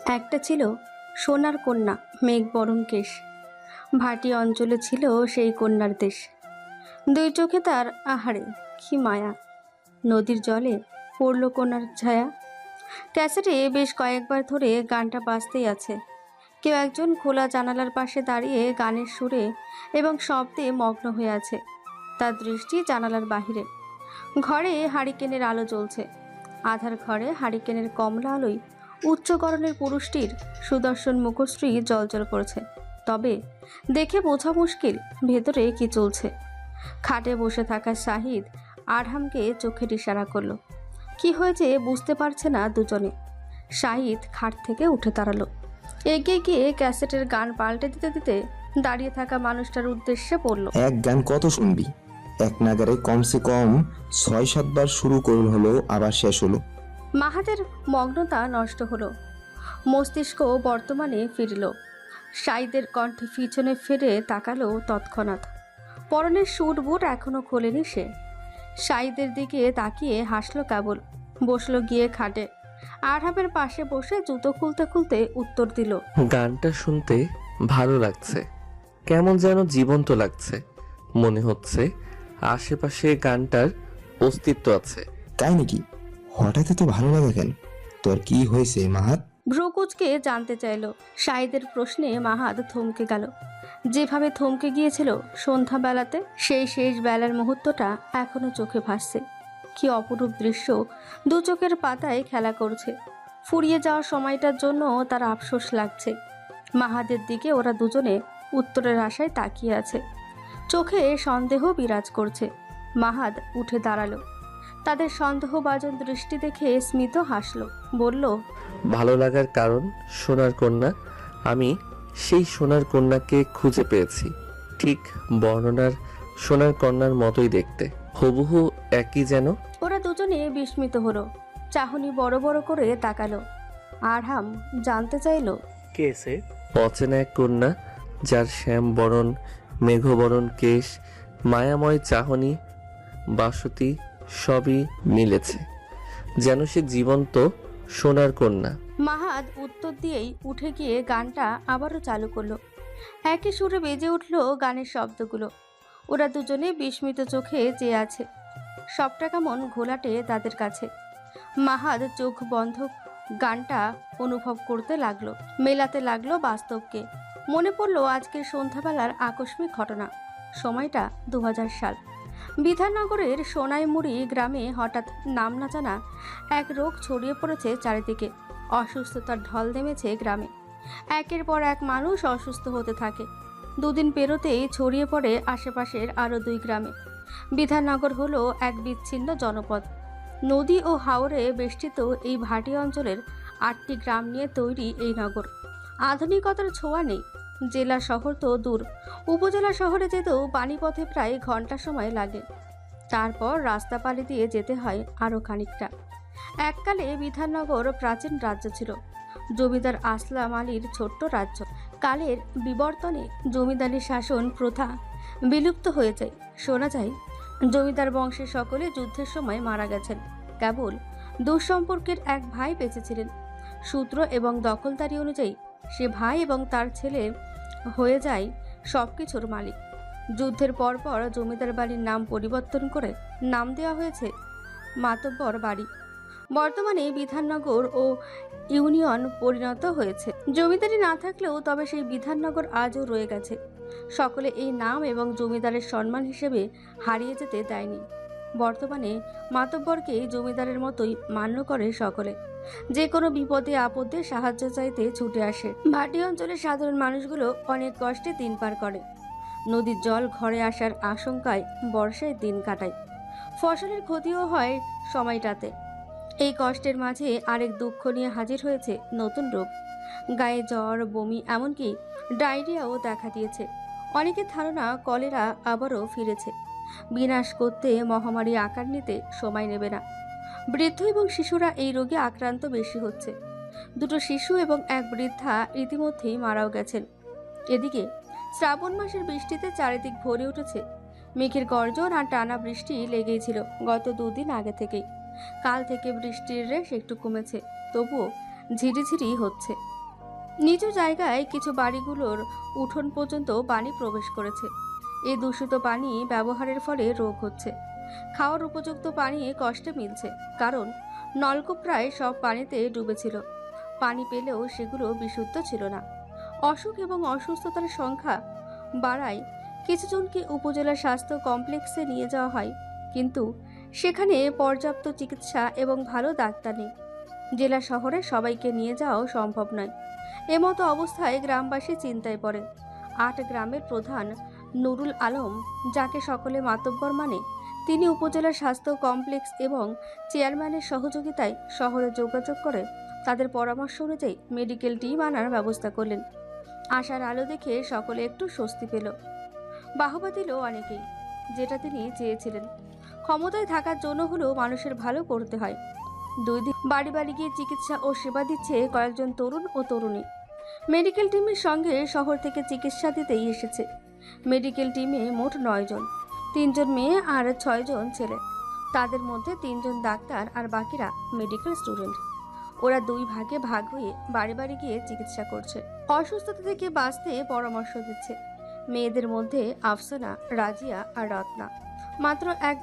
একটা ছিল সোনার কন্যা, মেঘ বরণ কেশ। ভাটি অঞ্চলে ছিল সেই কন্যার দেশ। দুই চোখে তার আহারে কি মায়া, নদীর জলে পড়ল কন্যার ছায়া। ক্যাসেটে বেশ কয়েকবার ধরে গানটা বাজতেই আছে। কেউ একজন খোলা জানালার পাশে দাঁড়িয়ে গানের সুরে এবং শব্দে মগ্ন হয়ে আছে। তার দৃষ্টি জানালার বাহিরে। ঘরে হারিকেনের আলো জ্বলছে। আধার ঘরে হারিকেনের কমলা আলোয় উচ্চকরণের পুরুষটির সুদর্শন মুখশ্রী জ্বলজ্বল করছে। তবে দেখে বোঝা মুশকিল ভেতরে কি চলছে। খাটে বসে থাকা শাহিদ আরহামকে চোখের ইশারা করলো। কি হয়েছে বুঝতে পারছে না দুজনে। শাহিদ খাট থেকে উঠে দাঁড়ালো। এগিয়ে গিয়ে ক্যাসেটের গান পাল্টে দিতে দিতে দাঁড়িয়ে থাকা মানুষটার উদ্দেশ্যে বলল, এক গান কত শুনবি? এক নাগারে কমসে কম 6-7 বার শুরু করল, হলো আবার শেষ হলো। মাহাদের মগ্নতা নষ্ট হলো। মস্তিষ্ক বর্তমানে ফিরল। শাহিদের কণ্ঠে পিছনে ফিরে তাকালো তৎক্ষণাৎ। পরনের স্যুট বুট এখনো খোলেনি সে। শাহিদের দিকে তাকিয়ে হাসলো কেবল। বসলো গিয়ে খাটে। আরহামের পাশে বসে জুতো খুলতে খুলতে উত্তর দিল, গানটা শুনতে ভালো লাগছে, কেমন যেন জীবন্ত লাগছে। মনে হচ্ছে আশেপাশে গানটার অস্তিত্ব আছে। তাই নাকি? হঠাৎ এত ভালো লাগে কেন? তোর কি হয়েছে মাহাত? ভ্রুকুচকে জানতে চাইল। শাহিদের প্রশ্নে মাহাদ থমকে গেল। যেভাবে থমকে গিয়েছিল সন্ধ্যাবেলাতে, সেই শেষ বেলার মুহূর্তটা এখনো চোখে ভাসছে। কি অপরূপ দৃশ্য দু চোখের পাতায় খেলা করছে। ফুরিয়ে যাওয়ার সময়টার জন্য তার আফসোস লাগছে। মাহাদের দিকে ওরা দুজনে উত্তরের আশায় তাকিয়ে আছে। চোখে সন্দেহ বিরাজ করছে। মাহাদ উঠে দাঁড়ালো। তাদের সন্দেহভাজন দৃষ্টি দেখে স্মিত হাসলো, বলল, ভালো লাগার কারণ সোনার কন্যা। আমি সেই সোনার কন্যাকে খুঁজে পেয়েছি। ঠিক বর্ণনার সোনার কন্যার মতোই দেখতে, হুবহু একই যেন। ওরা দুজনে বিস্মিত হলো। চাহনি বড় বড় করে তাকালো। আরহাম জানতে চাইল, কে সে? অচেনা এক কন্যা, যার শ্যাম বরণ, মেঘবরণ কেশ, মায়াময় চাহনি, বাসতি সবই মিলেছে, যেন সে জীবন্ত সোনার কন্যা। মাহাদ উত্তর দিয়েই উঠে গিয়ে গানটা আবারও চালু করলো। একই সুরে বেজে উঠল গানের শব্দগুলো। ওরা দুজনে বিস্মিত চোখে চেয়ে আছে। সবটা কেমন ঘোলাটে তাদের কাছে। মাহাদ চোখ বন্ধ গানটা অনুভব করতে লাগলো, মেলাতে লাগলো বাস্তবকে। মনে পড়ল আজকের সন্ধ্যাবেলার আকস্মিক ঘটনা। সময়টা 2000 সাল। বিধাননগরের সোনাইমুড়ি গ্রামে হঠাৎ নাম না জানা এক রোগ ছড়িয়ে পড়েছে চারিদিকে। অসুস্থতার ঢল নেমেছে গ্রামে। একের পর এক মানুষ অসুস্থ হতে থাকে। দুদিন পেরোতেই ছড়িয়ে পড়ে আশেপাশের আরও 2 গ্রামে। বিধাননগর হলো এক বিচ্ছিন্ন জনপদ। নদী ও হাওরে বেষ্টিত এই ভাটি অঞ্চলের 8টি গ্রাম নিয়ে তৈরি এই নগর। আধুনিকতার ছোঁয়া নেই। জেলা শহর তো দূর, উপজেলা শহরে যেতেও পানিপথে প্রায় ঘন্টা সময় লাগে। তারপর রাস্তা পাড়ি দিয়ে যেতে হয় আরও খানিকটা। এককালে বিধাননগর প্রাচীন রাজ্য ছিল। জমিদার আসলাম আলীর ছোট্ট রাজ্য। কালের বিবর্তনে জমিদারি শাসন প্রথা বিলুপ্ত হয়ে যায়। শোনা যায় জমিদার বংশের সকলে যুদ্ধের সময় মারা গেছেন। কেবল দুঃসম্পর্কের এক ভাই বেঁচেছিলেন। সূত্র এবং দখলদারি অনুযায়ী সে ভাই এবং তার ছেলে হয়ে যায় সবকিছুর মালিক। যুদ্ধের পরপর জমিদার বাড়ির নাম পরিবর্তন করে নাম দেওয়া হয়েছে মাতব্বর বাড়ি। বর্তমানে বিধাননগর ও ইউনিয়ন পরিণত হয়েছে। জমিদারি না থাকলেও তবে সেই বিধাননগর আজও রয়ে গেছে। সকলে এই নাম এবং জমিদারের সম্মান হিসেবে হারিয়ে যেতে দেয়নি। বর্তমানে মাতব্বরকে জমিদারের মতোই মান্য করে সকলে। যে কোনো বিপদে আপদে সাহায্য চাইতে ছুটে আসে। ভাটি অঞ্চলের সাধারণ মানুষগুলো অনেক কষ্টে দিন পার করে। নদীর জল ঘরে আসার আশঙ্কায় বর্ষায় দিন কাটায়। ফসলের ক্ষতিও হয় সময়টাতে। এই কষ্টের মাঝে আরেক দুঃখ নিয়ে হাজির হয়েছে নতুন রোগ। গায়ে জ্বর, বমি, এমনকি ডায়রিয়াও দেখা দিয়েছে। অনেকের ধারণা কলেরা আবারও ফিরেছে। বিনাশ করতে মহামারী আকার নিতে সময় নেবে না। বৃদ্ধ এবং শিশুরা এই রোগে আক্রান্ত বেশি হচ্ছে। 2 শিশু এবং এক বৃদ্ধা ইতিমধ্যেই মারাও গেছেন। এদিকে শ্রাবণ মাসের বৃষ্টিতে চারিদিক ভরে উঠেছে। মেঘের গর্জন আর টানা বৃষ্টি লেগেই ছিল গত 2 দিন আগে থেকেই। কাল থেকে বৃষ্টির রেশ একটু কমেছে, তবুও ঝিরিঝিরি হচ্ছে। নিচু জায়গায় কিছু বাড়িগুলোর উঠোন পর্যন্ত পানি প্রবেশ করেছে। এই দূষিত পানি ব্যবহারের ফলে রোগ হচ্ছে। খাওয়ার উপযুক্ত পানি কষ্টে মিলছে, কারণ নলকূপ প্রায় সব পানিতে ডুবেছিল। পানি পেলেও সেগুলো বিশুদ্ধ ছিল না। অসুখ এবং অসুস্থতার সংখ্যা বাড়ায় কিছুজনকে উপজেলা স্বাস্থ্য কমপ্লেক্সে নিয়ে যাওয়া হয়, কিন্তু সেখানে পর্যাপ্ত চিকিৎসা এবং ভালো ডাক্তার নেই। জেলা শহরে সবাইকে নিয়ে যাওয়াও সম্ভব নয়। এমতো অবস্থায় গ্রামবাসী চিন্তায় পড়ে। ৮ গ্রামের প্রধান নুরুল আলম, যাকে সকলে মাতব্বর মানে, তিনি উপজেলা স্বাস্থ্য কমপ্লেক্স এবং চেয়ারম্যানের সহযোগিতায় শহরে যোগাযোগ করে তাদের পরামর্শ অনুযায়ী মেডিকেল টিম আনার ব্যবস্থা করলেন। আশার আলো দেখে সকলে একটু স্বস্তি পেল। বাহবা দিল অনেকেই, যেটা তিনি চেয়েছিলেন। ক্ষমতায় থাকার জন্য হলেও মানুষের ভালো করতে হয়। 2 দিন বাড়ি বাড়ি গিয়ে চিকিৎসা ও সেবা দিচ্ছে কয়েকজন তরুণ ও তরুণী। মেডিকেল টিমের সঙ্গে শহর থেকে চিকিৎসা দিতেই এসেছে। মেডিকেল টিমে মোট 9 জন, 3 জন মেয়ে আর 6 জন ছেলে। তাদের মধ্যে 3 জন ডাক্তার আর বাকিরা মেডিকেল স্টুডেন্ট। ওরা 2 ভাগে ভাগ হয়ে বাড়ি বাড়ি গিয়ে চিকিৎসা করছে, অসুস্থতা থেকে বাঁচতে পরামর্শ দিচ্ছে। মেয়েদের মধ্যে আফসানা, রাজিয়া আর রত্না। মাত্র এক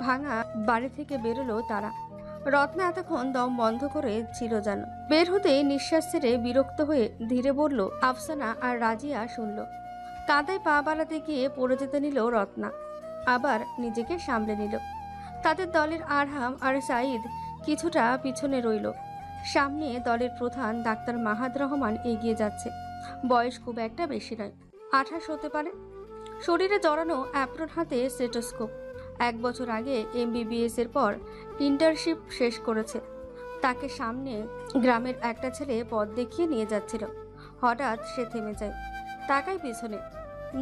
ভাঙা বাড়ি থেকে বেরোলো তারা। রত্না এতক্ষণ দম বন্ধ করে ছিল যেন। বের হতেই নিঃশ্বাস ছেড়ে বিরক্ত হয়ে ধীরে বলল আফসানা, আর রাজিয়া শুনল। কাদায় পা বাড়াতে গিয়ে পড়ে যেতে নিল রত্না, আবার নিজেকে সামলে নিল। তাদের দলের আরহাম আর সাঈদ কিছুটা পিছনে রইল। সামনে দলের প্রধান ডাক্তার মাহাদ রহমান এগিয়ে যাচ্ছে। বয়স খুব একটা বেশি নয়, 28 হতে পারে। শরীরে জড়ানো অ্যাপ্রন, হাতে স্টেটোস্কোপ। 1 বছর আগে MBBS এর পর ইন্টার্নশিপ শেষ করেছে। তাকে সামনে গ্রামের একটা ছেলে পথ দেখিয়ে নিয়ে যাচ্ছিল। হঠাৎ সে থেমে যায়, তাকায় পিছনে,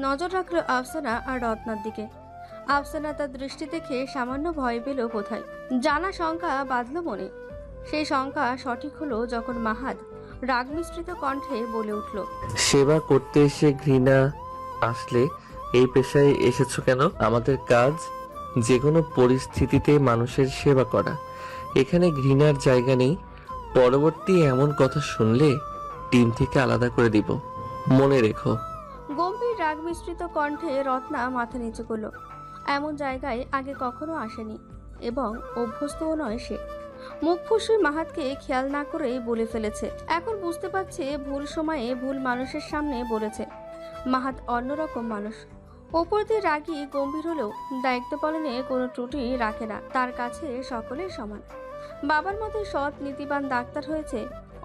নজর রাখলো আফসানা আর রত্নার দিকে। আফসানা তার দৃষ্টি দেখে সামান্য ভয় পেল কোথায়, জানা শঙ্কা বাঁধল মনে। সেই শঙ্কা সঠিক হলো যখন মাহাদ রাগ মিশ্রিত কণ্ঠে বলে উঠল, সেবা করতে এসে ঘৃণা আসলে এই পেশায় এসেছো কেন? আমাদের কাজ যে কোনো পরিস্থিতিতে মানুষের সেবা করা। এখানে ঘৃণার জায়গা নেই। পরবর্তী এমন কথা শুনলে টিম থেকে আলাদা করে দিব, মনে রেখো। গম্ভীর রাগ মিশ্রিত কণ্ঠে রত্না মাথা নিচু করলো। এমন জায়গায় আগে কখনো আসেনি এবং অভ্যস্তও নয় সে। মুখ ফুসুই মাহাতকে খেয়াল না করেই বলে ফেলেছে। এখন বুঝতে পারছে ভুল সময়ে ভুল মানুষের সামনে বলেছে। মাহাত অন্যরকম মানুষ, ওপর দিয়ে রাগী গম্ভীর হলেও দায়িত্ব পালনে কোনো ত্রুটি রাখে না। তার কাছে সকলেই সমান। বাবার মতো সৎ নীতিবান ডাক্তার হয়েছে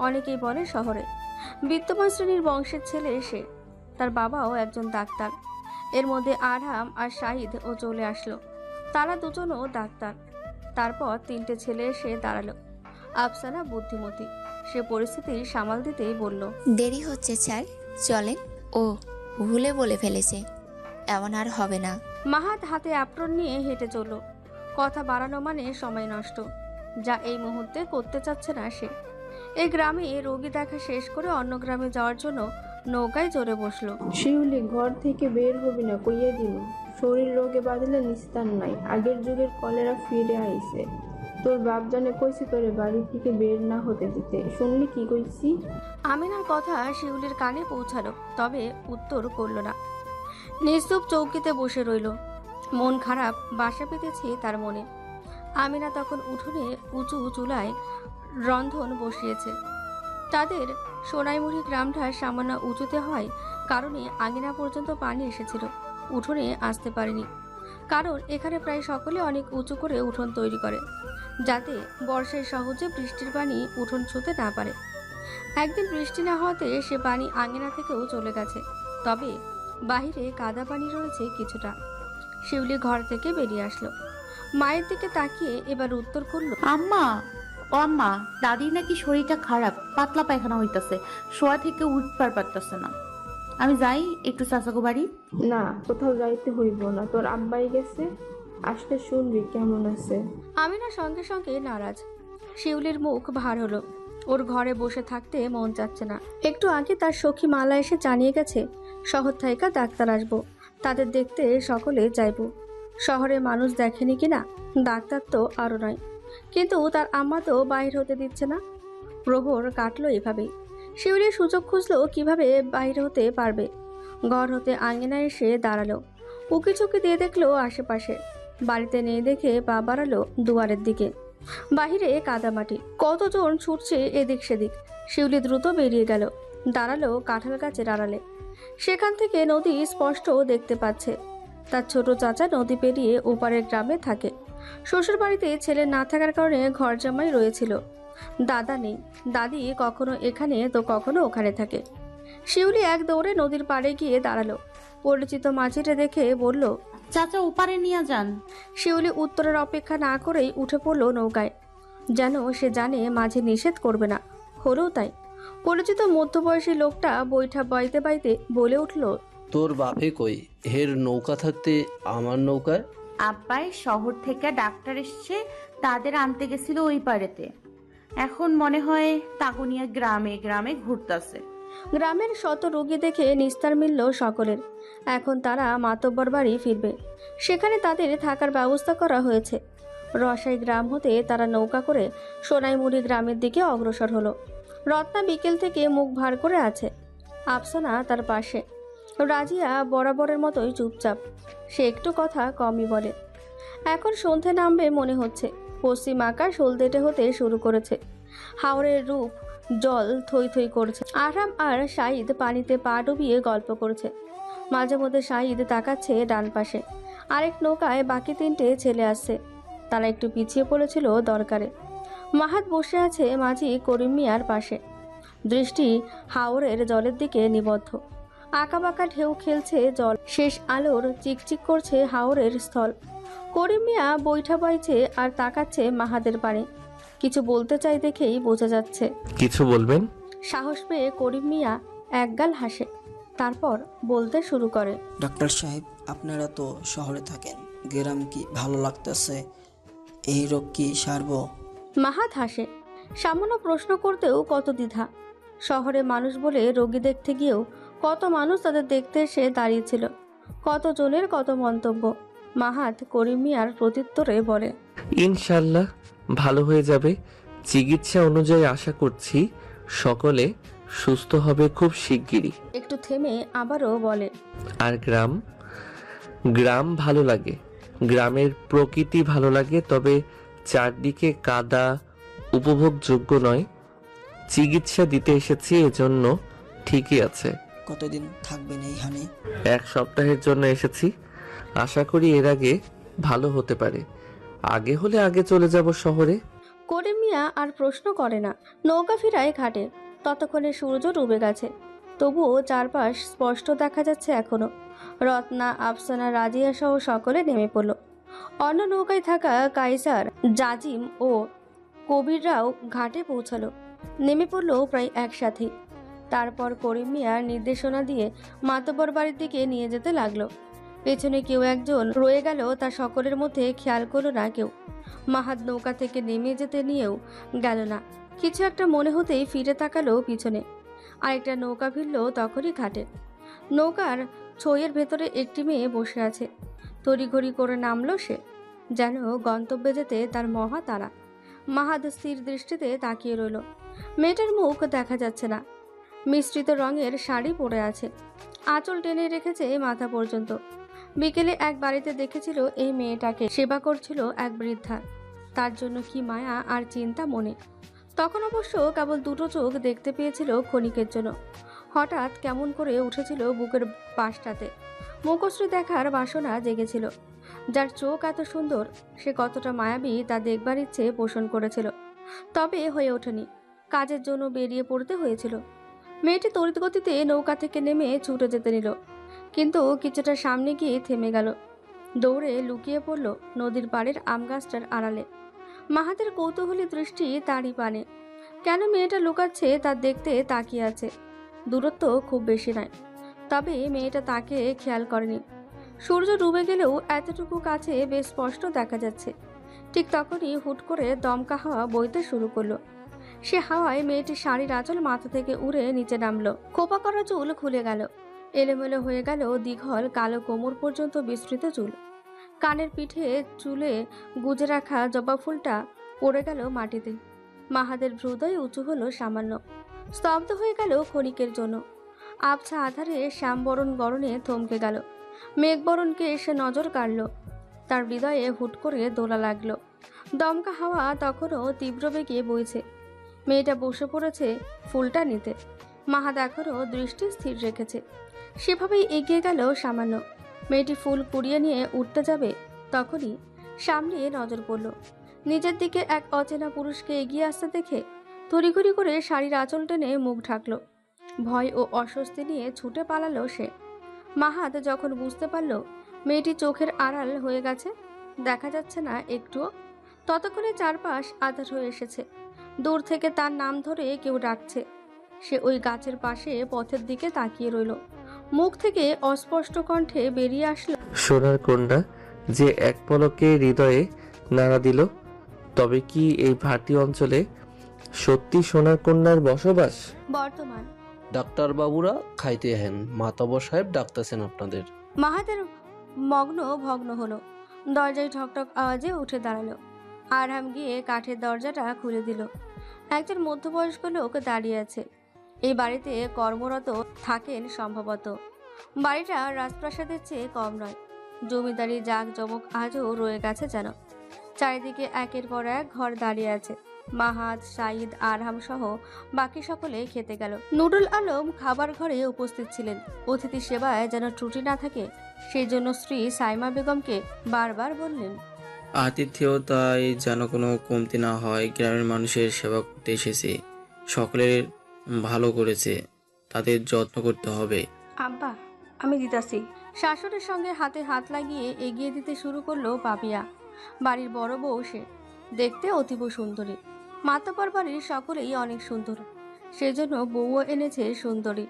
অনেকেই বলে শহরে। বিত্তমান শ্রেণীর বংশের ছেলে সে। তার বাবাও একজন ডাক্তার। এর মধ্যে আরহাম আর শাহিদ ও চলে আসলো। তারা দুজনও ডাক্তার। তারপর 3টে ছেলে এসে দাঁড়ালো। আফসানা বুদ্ধিমতী, সে পরিস্থিতি সামাল দিতেই বলল, দেরি হচ্ছে স্যার, চলেন। ও ভুলে বলে ফেলেছে, এমন আর হবে না। মাহাত হাতে অ্যাপ্রন নিয়ে হেঁটে চলল। কথা বাড়ানো মানে সময় নষ্ট, যা এই মুহূর্তে করতে চাচ্ছে না সে। এই গ্রামে রোগী দেখা শেষ করে অন্য গ্রামে যাওয়ার জন্য নৌকায় চড়ে বসলো। শিউলি, ঘর থেকে বের হবি না কইয়া দিল। শরীর রোগে বাঁধলে নিস্তার নাই। আগের যুগের কলেরা ফিরে আইছে। তোর বাপ জানে কইছে তোরে বাড়ি থেকে বের না হতে দিতে। শুনলি কি কইছি? আমিনার কথা শিউলির কানে পৌঁছালো, তবে উত্তর করল না। নিস্তব্ধ চৌকিতে বসে রইল। মন খারাপ বাসা পেতেছে তার মনে। আমিনা তখন উঠোনে উঁচু চুলায় রন্ধন বসিয়েছে। তাদের সোনাইমুড়ি গ্রামটা সামান্য উঁচুতে হয় কারণে আঙিনা পর্যন্ত পানি এসেছিল। উঠোনে আসতে পারেনি, কারণ এখানে প্রায় সকলে অনেক উঁচু করে উঠোন তৈরি করে, যাতে বর্ষায় সহজে বৃষ্টির পানি উঠোন ছুঁতে না পারে। একদিন বৃষ্টি না হওয়াতে সে পানি আঙিনা থেকেও চলে গেছে, তবে বাহিরে কাদা পানি রয়েছে কিছুটা। শিউলি ঘর থেকে বেরিয়ে আসলো। মায়ের দিকে তাকিয়ে এবার উত্তর করলো, আম্মা, ও আম্মা, দাদির নাকি শরীরটা খারাপ, পাতলা পায়খানা হইতাছে, শোয়া থেকে উঠবার পারতাছে না। আমি যাই একটু চাচাগো বাড়ি। না, কোথাও যাইতে হইব না। তোর আব্বাই গেছে, আসলে শুনবি কেমন আছে। আমিনা সঙ্গে সঙ্গে নারাজ। শিউলির মুখ ভার হলো। ওর ঘরে বসে থাকতে মন চাচ্ছে না। একটু আগে তার সখী মালা এসে জানিয়ে গেছে শহর থেকে ডাক্তার আসবো, তাদের দেখতে সকলে যাইব। শহরে মানুষ দেখেনি কিনা, ডাক্তার তো আরও নয়। কিন্তু তার আম্মা তো বাইর হতে দিচ্ছে না। প্রহর কাটলো এভাবেই। শিউলি সুযোগ খুঁজলো কিভাবে বাইরে হতে পারবে। ঘর হতে আঙ্গিনায় এসে দাঁড়ালো, উকি চুকি দিয়ে দেখলো আশেপাশে। বাড়িতে নেই দেখে পা বাড়ালো দুয়ারের দিকে। বাহিরে কাদামাটি, কতজন ছুটছে এদিক সেদিক। শিউলি দ্রুত বেরিয়ে গেল, দাঁড়ালো কাঁঠাল গাছের আড়ালে। সেখান থেকে নদী স্পষ্ট দেখতে পাচ্ছে। তার ছোট চাচা নদী পেরিয়ে ওপারের গ্রামে থাকে। শ্বশুর বাড়িতে ছেলে না থাকার কারণে ঘর জামাই রয়েছিল। দাদা নেই, দাদি কখনো এখানে তো কখনো ওখানে থাকে। শিউলি এক দৌড়ে নদীর পাড়ে গিয়ে দাঁড়ালো। পরিচিত মাঝিটা দেখে বলল, চাচা ওপারে নিয়ে যান। শিউলি উত্তরের অপেক্ষা না করেই উঠে পড়ল নৌকায়, যেন সে জানে মাঝি নিষেধ করবে না। হলেও তাই। পরিচিত মধ্যবয়সী লোকটা বৈঠা বাইতে বাইতে বলে উঠল, তোর বাপে কই? হের নৌকা থাকতে আমার নৌকায়? আব্বাই শহর থেকে ডাক্তার এসছে, তাদের আনতে গেছিল ওই পাড়েতে। এখন মনে হয় তাগুনিয়া গ্রামে গ্রামে ঘুরতাছে। গ্রামের শত রোগী দেখে নিস্তার মিলল সকলের। এখন তারা মাতব্বর বাড়ি ফিরবে। সেখানে তাদের থাকার ব্যবস্থা করা হয়েছে। রসাই গ্রাম হতে তারা নৌকা করে সোনাইমুড়ি গ্রামের দিকে অগ্রসর হলো। রত্না বিকেল থেকে মুখ ভার করে আছে। আফসানা তার পাশে। রাজিয়া বরাবরের মতোই চুপচাপ, সে একটু কথা কমই বলে। এখন সন্ধে নামবে মনে হচ্ছে। পশ্চিম আকাশ হলদেটে হতে শুরু করেছে। হাওরের রূপ জল থই থই করছে। আরাম আর শাহিদ পানিতে পা ডুবিয়ে গল্প করছে। মাঝে মধ্যে শাহিদ তাকাচ্ছে ডান পাশে। আরেক নৌকায় বাকি 3টে ছেলে আসছে। তারা একটু পিছিয়ে পড়েছিল দরকারে। মাহাত বসে আছে মাঝি করিম মিয়ার পাশে, দৃষ্টি হাওরের জলের দিকে নিবদ্ধ। আঁকাবাঁকা ঢেউ খেলছে জল, শেষ আলোর চিকচিক করছে হাওরের স্থল। করিম মিয়া বৈঠা বাইছে আর তাকাচ্ছে মাহাদের পানে। কিছু বলতে চাই দেখেই বোঝা যাচ্ছে। কিছু বলবেন? সাহস পেয়ে করিম মিয়া একগাল হাসে, তারপর বলতে শুরু করে। ডাক্তার সাহেব, আপনারা তো শহরে থাকেন, গ্রাম কি ভালো লাগতেছে? এই রোগ কি সারবো? মাহাত হাসে। সামান্য প্রশ্ন করতেও কত দ্বিধা। শহরে মানুষ বলে রোগী দেখতে গিয়েও কত মানুষ তাদের দেখতে এসে দাঁড়িয়েছিল, কত জনের কত মন্তব্য। মাহাত করিম মিয়ার প্রত্যুত্তরে বলে, ইনশাল্লাহ ভালো হয়ে যাবে। চিকিৎসা অনুযায়ী আশা করছি সকলে সুস্থ হবে খুব শিগগিরই। একটু থেমে আবারও বলে, আর গ্রাম গ্রাম ভালো লাগে, গ্রামের প্রকৃতি ভালো লাগে, তবে চারদিকে কাদা, উপভোগযোগ্য নয়। চিকিৎসা দিতে এসেছি, এজন্য ঠিকই আছে। কতদিন থাকবেন এইখানে? 1 সপ্তাহের জন্য এসেছি। আশা করি এর আগে ভালো হতে পারে। আগে হলে আগে চলে যাব শহরে। করিম মিয়া আর প্রশ্ন করে না। নৌকা ফিরায় ঘাটে। ততক্ষণে সূর্য ডুবে গেছে, তবুও চারপাশ স্পষ্ট দেখা যাচ্ছে এখনো। রত্না, আফসানা, রাজিয়া সহ সকলে নেমে পড়ল। অন্য নৌকায় থাকা কাইসার, জাজিম ও কবিররাও ঘাটে পৌঁছালো। নেমে পড়ল প্রায় একসাথেই। তারপর করিম মিয়ার নির্দেশনা দিয়ে মাতব্বর বাড়ির দিকে নিয়ে যেতে লাগলো। পেছনে কেউ একজন রয়ে গেল তা সকলের মধ্যে খেয়াল করলো না কেউ। মাহাত নৌকা থেকে নেমে যেতে নিয়েও গেল না। কিছু একটা মনে হতেই ফিরে তাকালো পিছনে। আরেকটা নৌকা ভিড়ল তখনই ঘাটে। নৌকার ছইয়ের ভেতরে একটি মেয়ে বসে আছে। তড়িঘড়ি করে নামলো সে, যেন গন্তব্যে যেতে তার মহা তাড়া। মাহাত স্থির দৃষ্টিতে তাকিয়ে রইল। মেয়েটার মুখ দেখা যাচ্ছে না। মিশ্রিত রঙের শাড়ি পরে আছে, আঁচল টেনে রেখেছে মাথা পর্যন্ত। বিকেলে এক বাড়িতে দেখেছিল এই মেয়েটাকে সেবা করছিল এক বৃদ্ধা। তার জন্য কি মায়া আর চিন্তা মনে। তখন অবশ্য কেবল 2টো চোখ দেখতে পেয়েছিল ক্ষণিকের জন্য। হঠাৎ কেমন করে উঠেছিল বুকের পাশটাতে। মুখশ্রী দেখার বাসনা জেগেছিল। যার চোখ এত সুন্দর, সে কতটা মায়াবী তা দেখবার ইচ্ছে পোষণ করেছিল। তবে হয়ে ওঠেনি, কাজের জন্য বেরিয়ে পড়তে হয়েছিল। মেয়েটি তড়িৎগতিতে নৌকা থেকে নেমে ছুটে যেতে নিল, কিন্তু কিছুটা সামনে গিয়ে থেমে গেল। দৌড়ে লুকিয়ে পড়ল নদীর পাড়ের আম গাছটার আড়ালে। মাহাতের কৌতূহলী দৃষ্টি তারই পানে। কেন মেয়েটা লুকাচ্ছে তা দেখতে তাকিয়ে আছে। দূরত্ব খুব বেশি নয়, তবে মেয়েটা তাকে খেয়াল করেনি। সূর্য ডুবে গেলেও এতটুকু কাছে বেশ স্পষ্ট দেখা যাচ্ছে। ঠিক তখনই হুট করে দমকা হাওয়া বইতে শুরু করলো। সে হাওয়ায় মেয়েটির শাড়ির আঁচল মাথা থেকে উড়ে নিচে নামলো। খোপা করা চুল খুলে গেল, এলোমেলো হয়ে গেল দীঘল কালো কোমর পর্যন্ত বিস্তৃত চুল। কানের পিঠে চুলে গুজে রাখা জবা ফুলটা পড়ে গেল মাটিতে। মাহাদের হৃদয় উঁচু হলো সামান্য। স্তব্ধ হয়ে গেল ক্ষণিকের জন্য। আবছা আধারে শ্যামবরণ গরণে থমকে গেল। মেঘবরণকে এসে নজর কাড়ল। তার হৃদয়ে হুট করে দোলা লাগলো। দমকা হাওয়া তখনও তীব্র বেগে বইছে। মেয়েটা বসে পড়েছে ফুলটা নিতে। মাহাত এখনও দৃষ্টি স্থির রেখেছে। সেভাবেই এগিয়ে গেল সামান্য। মেয়েটি ফুল কুড়িয়ে নিয়ে উঠতে যাবে, তখনই সামনে নজর পড়ল। নিজের দিকে এক অচেনা পুরুষকে এগিয়ে আসতে দেখে তড়িঘড়ি করে শাড়ির আঁচল টেনে মুখ ঢাকল। ভয় ও অস্বস্তি নিয়ে ছুটে পালালো সে। মাহাত যখন বুঝতে পারল মেয়েটি চোখের আড়াল হয়ে গেছে, দেখা যাচ্ছে না একটুও, ততক্ষণে চারপাশ আঁধার হয়ে এসেছে। দূর থেকে তার নাম ধরে কেউ ডাকছে। সে ওই গাছের পাশে পথের দিকে তাকিয়ে রইল। মুখ থেকে অস্পষ্ট কণ্ঠে বেরিয়ে আসলো, সোনার কন্যা, যে এক পলকে হৃদয়ে নাড়া দিল। তবে কি এই ভাটি অঞ্চলে সত্যি সোনার কন্যার বসবাস? বর্তমান। ডাক্তারবাবুরা খাইতে হেন, মাতাবর সাহেব ডাকতেছেন আপনাদের। মাহাতের মগ্ন ভগ্ন হলো। দরজায় ঠকঠক আওয়াজে উঠে দাঁড়ালো। আরহাম গিয়ে কাঠের দরজাটা খুলে দিল। একজন মধ্যবয়স্ক লোক দাঁড়িয়ে আছে। এই বাড়িতে কর্মরত থাকেন সম্ভবত। বাড়িটা রাজপ্রাসাদের চেয়ে কম নয়। জমিদারি জাঁকজমক আজও রয়ে গেছে যেন। চারিদিকে একের পর এক ঘর দাঁড়িয়ে আছে। মাহাত, সাঈদ, আরহাম সহ বাকি সকলে খেতে গেল। নুরুল আলম খাবার ঘরে উপস্থিত ছিলেন। অতিথি সেবায় যেন ত্রুটি না থাকে সেই জন্য স্ত্রী সাইমা বেগমকে বারবার বললেন, আতিথেয়তায় যেন কোনো কমতি না হয়। গ্রামের মানুষের সেবা করতে এসেছে, সকলের ভালো করেছে, তাদের যত্ন করতে হবে। আব্বা আমি দিতাছি। শাশুড়ির সঙ্গে হাতে হাত লাগিয়ে এগিয়ে দিতে শুরু করলো পাপিয়া। বাড়ির বড় বউ সে, দেখতে অতীব সুন্দরী। মাতব্বর বাড়ির সকলেই অনেক সুন্দর, সেজন্য বউও এনেছে সুন্দরী।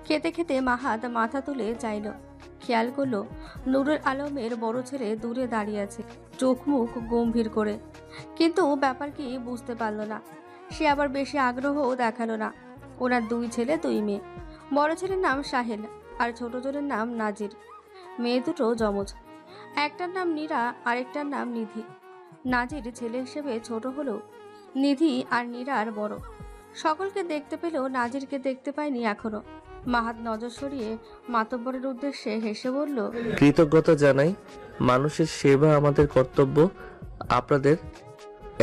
খেতে খেতে মাহাত মাথা তুলে চাইল। খেয়াল করলো নুরুল আলমের বড় ছেলে দূরে দাঁড়িয়ে আছে, চোখ মুখ গম্ভীর করে। কিন্তু ব্যাপার কি বুঝতে পারল না। সে আবার বেশি আগ্রহও দেখালো না। ওনার দুই ছেলে দুই মেয়ে। বড় ছেলের নাম সাহেল আর ছোট জনের নাম নাজির। মেয়ে দুটো যমজ, একটার নাম নীরা, আরেকটার নাম নিধি। নাজির ছেলে হিসেবে ছোট হলেও নিধি আর নীরার বড়। সকলকে দেখতে পেলেও নাজিরকে দেখতে পায়নি এখনো। মাহাত নজর সরিয়ে মাতব্বরের উদ্দেশ্যে হেসে বলল, কৃতজ্ঞতা জানাই, মানুষের সেবা আমাদের কর্তব্য। আপনাদের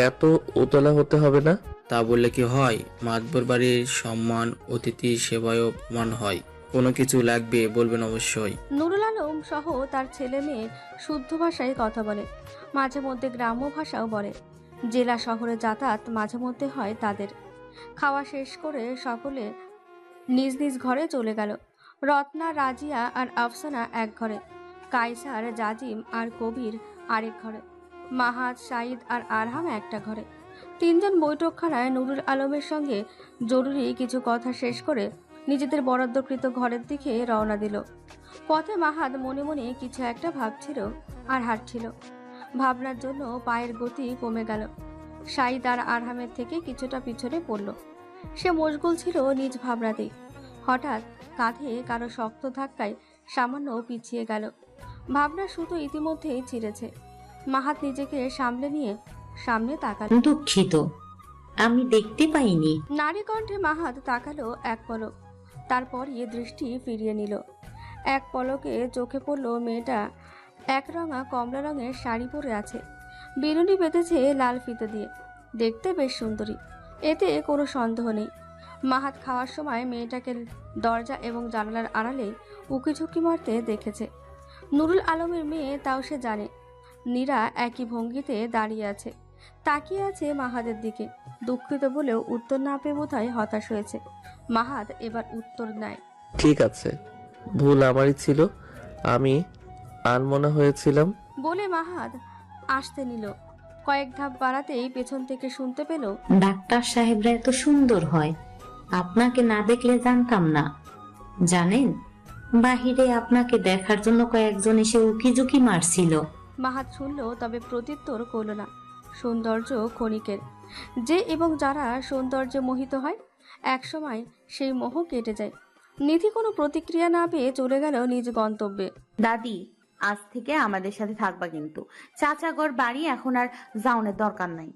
এত উতলা হতে হবে না। তা বললে কি হয়? মাতবর বাড়ির সম্মান অতিথি সেবায়ও প্রমাণ হয়। কোনো কিছু লাগবে বলবেন অবশ্যই। নুরুল আলম সহ তার ছেলে মেয়ে শুদ্ধ ভাষায় কথা বলে, মাঝে মধ্যে গ্রাম্য ভাষাও বলে। জেলা শহরে যাতায়াত মাঝে মধ্যে হয় তাদের। খাওয়া শেষ করে সকলে নিজ নিজ ঘরে চলে গেল। রত্না, রাজিয়া আর আফসানা এক ঘরে, কায়সার, জাজিম আর কবির আরেক ঘরে, মাহাত, সাঈদ আর আরহাম একটা ঘরে। তিনজন বৈঠকখানায় নুরুল আলমের সঙ্গে জরুরি কিছু কথা শেষ করে নিজেদের বরাদ্দকৃত ঘরের দিকে রওনা দিল। পথে মাহাত মনে মনে কিছু একটা ভাবছিল আর হাঁটছিল। ভাবনার জন্য পায়ের গতি কমে গেল। সাঈদ আর আরহামের থেকে কিছুটা পিছনে পড়ল। সে মশগুল ছিল নিজ ভাবনাতেই। হঠাৎ কাঁধে কারো শক্ত ধাক্কায় সামান্য পিছিয়ে গেল। ভাবনার সুতো ইতিমধ্যেই ছিঁড়েছে। মাহাত নিজেকে সামলে নিয়ে সামনে তাকাল। দুঃখিত, আমি দেখতে পাইনি। নারী কণ্ঠে মাহাত তাকালো এক পলক, তারপরই দৃষ্টি ফিরিয়ে নিল। এক পলকে চোখে পড়ল মেয়েটা একরঙা কমলা রঙের শাড়ি পরে আছে, বিনুনি বেঁধেছে লাল ফিতে দিয়ে। দেখতে বেশ সুন্দরী, এতে কোনো সন্দেহ নেই। মাহাত খাওয়ার সময় মেয়েটাকে দরজা এবং জানালার আড়ালে উকিঝুঁকি মারতে দেখেছে। নুরুল আলমের মেয়ে, তাও সে জানে। নীরা একই ভঙ্গিতে দাঁড়িয়ে আছে, তাকিয়ে আছে মাহাদের দিকে। দুঃখিত বলেও উত্তর না পেয়ে বোধহয় হতাশ হয়েছে। মাহাত এবার উত্তর নেয়, ঠিক আছে, ভুল আমারই ছিল, আমি আনমনা হয়েছিলাম। বলে মাহাত আসতে নিল। কয়েক ধাপ বাড়াতেই পেছন থেকে শুনতে পেল, ডাক্তার সাহেবরা এত সুন্দর হয়, আপনাকে না দেখলে জানতাম না। জানেন, বাহিরে আপনাকে দেখার জন্য কয়েকজন এসে উকিঝুঁকি মারছিল। মাহাত শুনল, তবে প্রত্যুত্তর করল না। সৌন্দর্য ক্ষণিকের, যে এবং যারা সৌন্দর্যে মোহিত হয় একসময় সেই মোহ কেটে যায়। নিধি কোনো প্রতিক্রিয়া না পেয়ে চলে গেল নিজ গন্তব্যে। দাদি, আজ থেকে আমাদের সাথে থাকবা কিন্তু। চাচাগড় বাড়ি এখন আর যাওনের দরকার নাই।